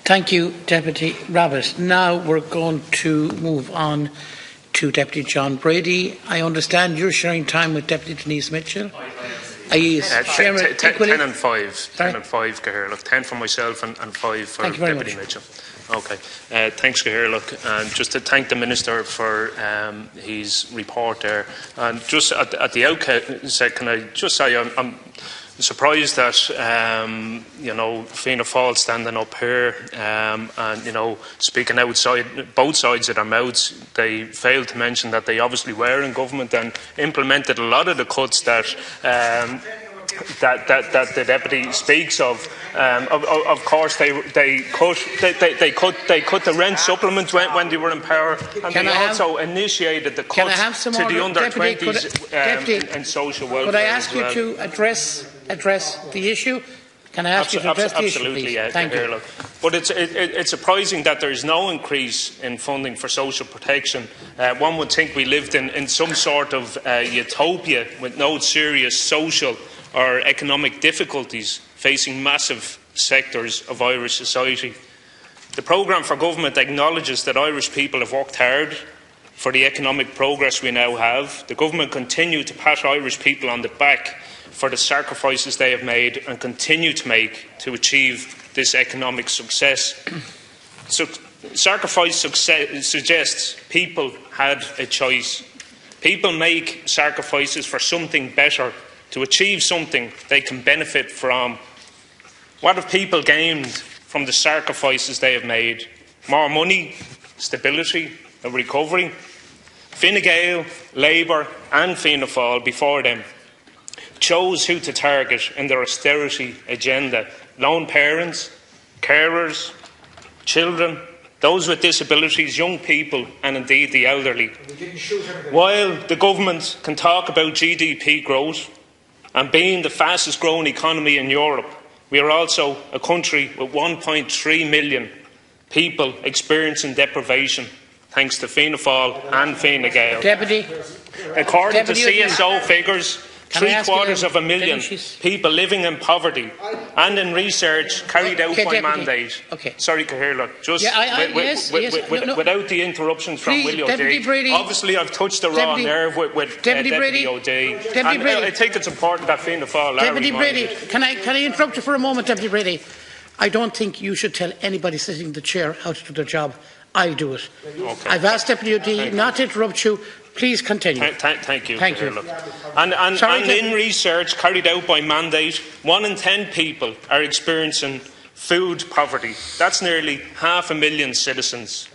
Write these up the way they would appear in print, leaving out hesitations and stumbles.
Thank you, Deputy Rabbit. Now we're going to move on to Deputy John Brady. I understand you're sharing time with Deputy Denise Mitchell. 10 and 5. Sorry? 10 and 5, Cahirlock. 10 for myself and 5 for Deputy Mitchell. Okay. Thanks, Cahirlock. And just to thank the Minister for his report there. And just at the outset, can I just say I'm surprised that Fianna Fáil standing up here and speaking outside both sides of their mouths. They failed to mention that they obviously were in government and implemented a lot of the cuts that the deputy speaks of. Of course, they cut the rent supplement when they were in power, and they also initiated the cuts to the under-20s and social welfare. Could I ask you to address the issue? Can I ask you to address the issue, please? Thank you. But it's surprising that there is no increase in funding for social protection. One would think we lived in some sort of utopia with no serious social or economic difficulties facing massive sectors of Irish society. The programme for government acknowledges that Irish people have worked hard for the economic progress we now have. The government continue to pat Irish people on the back for the sacrifices they have made and continue to make to achieve this economic success. Sacrifice success suggests people had a choice. People make sacrifices for something better, to achieve something they can benefit from. What have people gained from the sacrifices they have made? More money, stability, a recovery. Fine Gael, Labour and Fianna Fáil before them chose who to target in their austerity agenda. Lone parents, carers, children, those with disabilities, young people and indeed the elderly. While the government can talk about GDP growth and being the fastest growing economy in Europe, we are also a country with 1.3 million people experiencing deprivation, thanks to Fianna Fáil and Fine Gael. Deputy. According to CSO figures, 750,000 people living in poverty, and in research carried out by mandate. Sorry, Cahirlock, just without the interruptions from Willie O'D. Obviously, I've touched the raw nerve with Deputy O'D. I think it's important that Fianna Fáil are Deputy Brady, can I interrupt you for a moment, Deputy Brady? I don't think you should tell anybody sitting in the chair how to do their job. I do it. Okay. I've asked Deputy O'D not to interrupt you. Please continue. Thank you. Thank you. And in research carried out by mandate, 1 in 10 people are experiencing food poverty. That's nearly 500,000 citizens.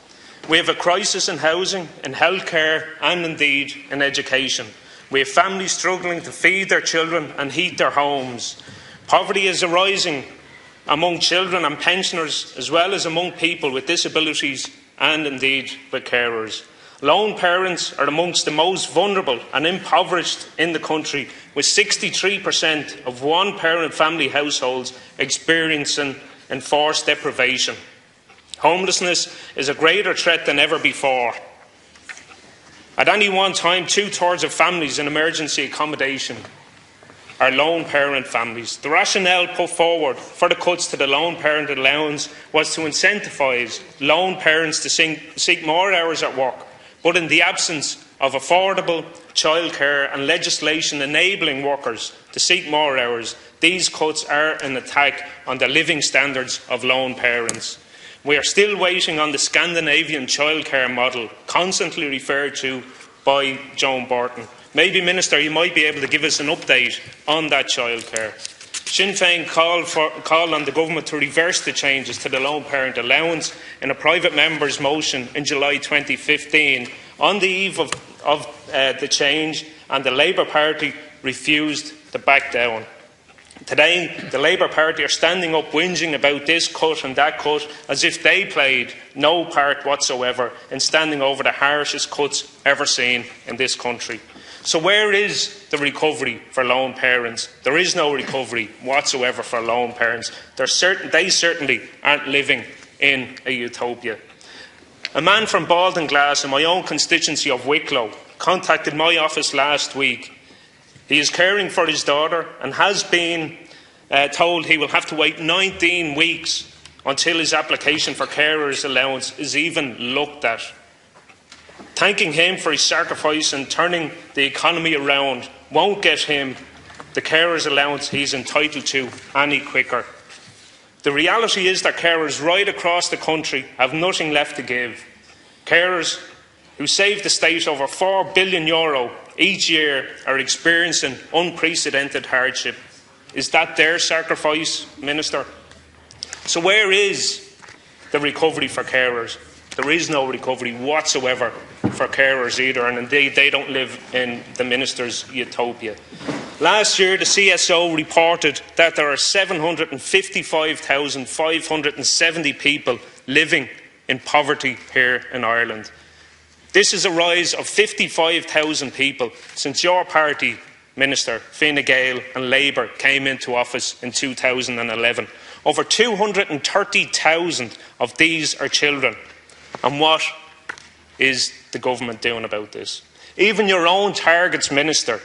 We have a crisis in housing, in healthcare and indeed in education. We have families struggling to feed their children and heat their homes. Poverty is arising among children and pensioners, as well as among people with disabilities and indeed with carers. Lone parents are amongst the most vulnerable and impoverished in the country, with 63% of one-parent family households experiencing enforced deprivation. Homelessness is a greater threat than ever before. At any one time, 2/3 of families in emergency accommodation are lone parent families. The rationale put forward for the cuts to the lone parent allowance was to incentivise lone parents to seek more hours at work. But in the absence of affordable childcare and legislation enabling workers to seek more hours, these cuts are an attack on the living standards of lone parents. We are still waiting on the Scandinavian childcare model, constantly referred to by Joan Burton. Maybe, Minister, you might be able to give us an update on that childcare. Sinn Féin called on the government to reverse the changes to the lone parent allowance in a private member's motion in July 2015. On the eve of the change, and the Labour Party refused to back down. Today, the Labour Party are standing up whinging about this cut and that cut as if they played no part whatsoever in standing over the harshest cuts ever seen in this country. So where is the recovery for lone parents? There is no recovery whatsoever for lone parents. They certainly aren't living in a utopia. A man from Baldenglass in my own constituency of Wicklow contacted my office last week. He is caring for his daughter and has been told he will have to wait 19 weeks until his application for carers allowance is even looked at. Thanking him for his sacrifice and turning the economy around won't get him the carers allowance he's entitled to any quicker. The reality is that carers right across the country have nothing left to give. Carers who save the state over €4 billion each year are experiencing unprecedented hardship. Is that their sacrifice, Minister? So where is the recovery for carers? There is no recovery whatsoever for carers either, and indeed they don't live in the Minister's utopia. Last year, the CSO reported that there are 755,570 people living in poverty here in Ireland. This is a rise of 55,000 people since your party, Minister, Fine Gael and Labour came into office in 2011. Over 230,000 of these are children. And what is the government doing about this? Even your own targets, Minister,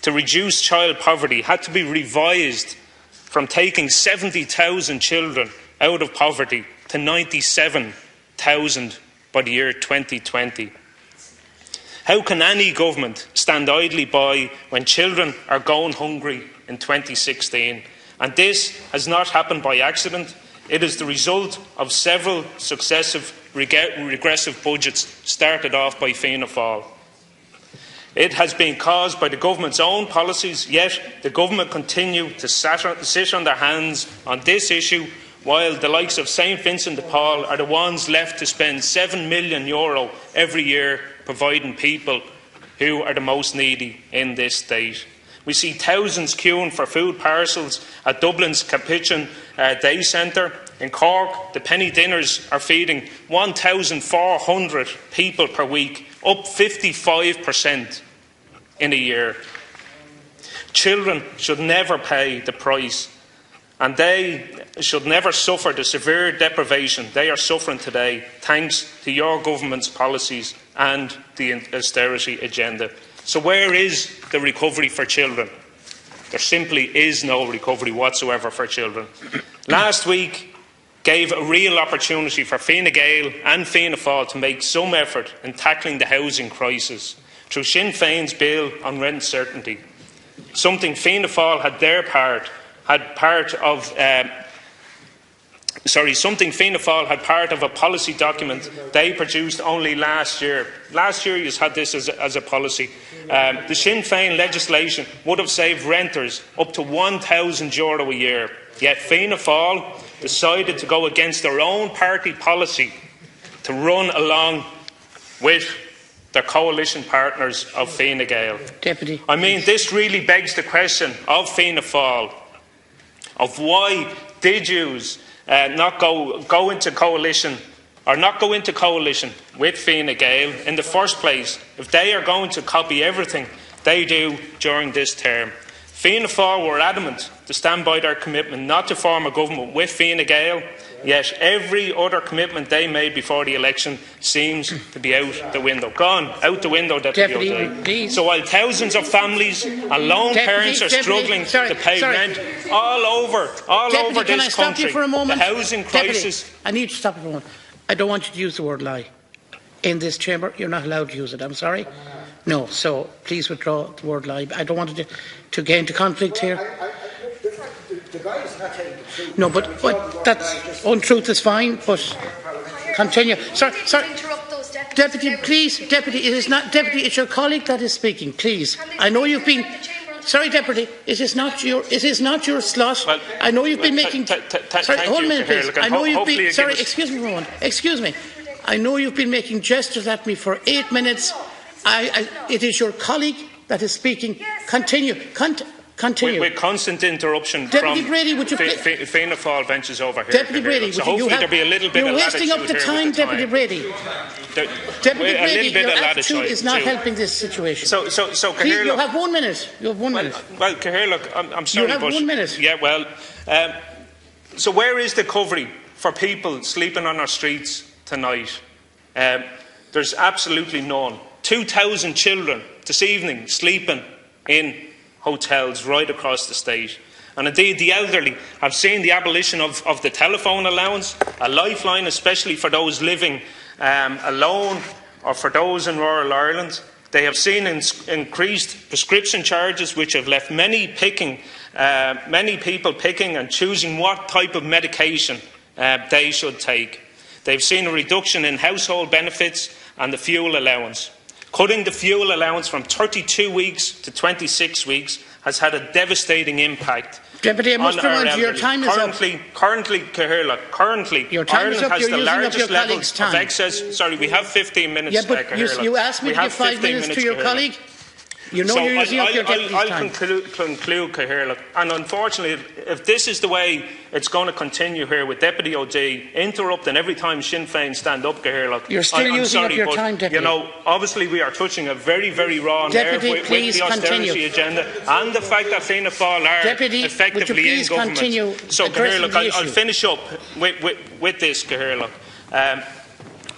to reduce child poverty had to be revised from taking 70,000 children out of poverty to 97,000 by the year 2020. How can any government stand idly by when children are going hungry in 2016? And this has not happened by accident. It is the result of several successive regressive budgets started off by Fianna Fáil. It has been caused by the government's own policies, yet the government continue to sit on their hands on this issue, while the likes of St Vincent de Paul are the ones left to spend €7 million every year providing people who are the most needy in this state. We see thousands queuing for food parcels at Dublin's Capuchin Day Centre. In Cork, the penny dinners are feeding 1,400 people per week, up 55% in a year. Children should never pay the price, and they should never suffer the severe deprivation they are suffering today, thanks to your government's policies and the austerity agenda. So where is the recovery for children? There simply is no recovery whatsoever for children. Last week gave a real opportunity for Fine Gael and Fianna Fáil to make some effort in tackling the housing crisis through Sinn Féin's bill on rent certainty, something Fianna Fáil had part of a policy document they produced only last year. Last year you had this as a policy. The Sinn Féin legislation would have saved renters up to €1,000 a year, yet Fianna Fáil decided to go against their own party policy to run along with their coalition partners of Fine Gael. Deputy. I mean, this really begs the question of Fianna Fáil of why did you not go into coalition with Fine Gael in the first place if they are going to copy everything they do during this term. Fianna Fáil were adamant to stand by their commitment not to form a government with Fine Gael, yet every other commitment they made before the election seems to be out the window. Gone out the window, Deputy O'Day. So while thousands of families and lone parents are struggling to pay rent all over this country, the housing crisis... I need to stop you for a moment. I don't want you to use the word lie. In this chamber, you're not allowed to use it. I'm sorry. No, so please withdraw the word lie. I don't want to get into conflict here. No, but that's untruth is fine, but continue. Sorry. Deputy, please, Deputy, it is not Deputy, it's your colleague that is speaking, please. I know you've been sorry, Deputy, it is not your slot. Well, I know you've been making sorry, hold a minute, please. I know you've been sorry, excuse me for a moment. Excuse me. I know you've been making gestures at me for 8 minutes. It is your colleague that is speaking. Continue. With constant interruption Deputy from Brady, would you Fianna Fáil benches over here. Deputy Brady, so hopefully there'll be a little bit of latitude. You're wasting up the time, Deputy Brady. Deputy Brady, your attitude is not helping this situation. So Cahir, you have 1 minute. You have 1 minute. Well, Cahir, look, I'm sorry, you have 1 minute. Yeah, well, so where is the recovery for people sleeping on our streets tonight? There's absolutely none. 2,000 children this evening sleeping in hotels right across the state. And indeed, the elderly have seen the abolition of the telephone allowance, a lifeline especially for those living alone or for those in rural Ireland. They have seen increased prescription charges, which have left many people picking and choosing what type of medication they should take. They've seen a reduction in household benefits and the fuel allowance. Cutting the fuel allowance from 32 weeks to 26 weeks has had a devastating impact. Deputy, I must remind you, your time is up. Currently, Cathaoirleach, Ireland has the largest level of excess. Sorry, we have 15 minutes. Yeah, but you asked me to give 5 minutes to your colleague. You know you're using up your deputy's time. I'll conclude, Cathaoirleach. And unfortunately, if this is the way it's going to continue here with Deputy O'D interrupting every time Sinn Féin stand up, Cathaoirleach, you're still using up your time, Deputy. You know, obviously we are touching a very, very raw nerve with the austerity agenda and the fact that Fianna Fáil are effectively in government. So, Cathaoirleach, I'll finish up with this, Cathaoirleach.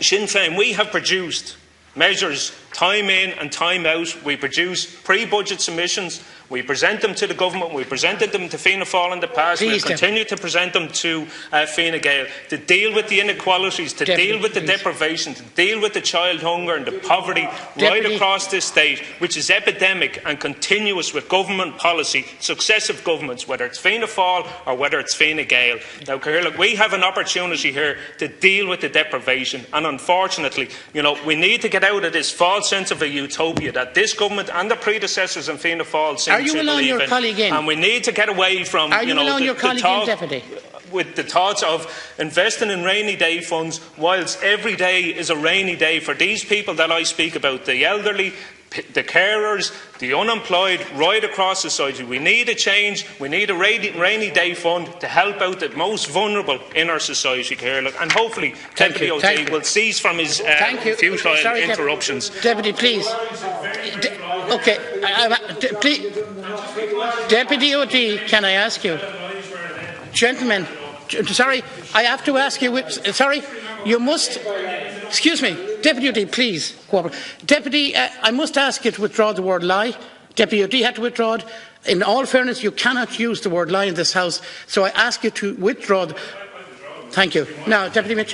Sinn Féin, we have produced measures time in and time out. We produce pre-budget submissions. We present them to the government. We presented them to Fianna Fáil in the past. We continue to present them to Fine Gael to deal with the inequalities, to deal with the deprivation, to deal with the child hunger and the poverty right across this state, which is epidemic and continuous with government policy, successive governments, whether it's Fianna Fáil or whether it's Fine Gael. Now, Cathaoirleach, we have an opportunity here to deal with the deprivation, and unfortunately, we need to get out of this false sense of a utopia that this government and the predecessors in Fianna Fáil seem to believe in. And we need to get away from with the thoughts of investing in rainy day funds, whilst every day is a rainy day for these people that I speak about, the elderly, the carers, the unemployed, right across society. We need a change. We need a rainy day fund to help out the most vulnerable in our society, Cathaoirleach. And hopefully Deputy O'D will cease from his futile interruptions. Deputy, please. Okay. Please. Deputy O'D, can I ask you? Gentlemen, sorry, I have to ask you. Sorry, you must. Excuse me, Deputy O'D, please. Deputy, I must ask you to withdraw the word lie. Deputy O'D had to withdraw it. In all fairness, you cannot use the word lie in this House, so I ask you to withdraw. Thank you. Now, Deputy Mitchell.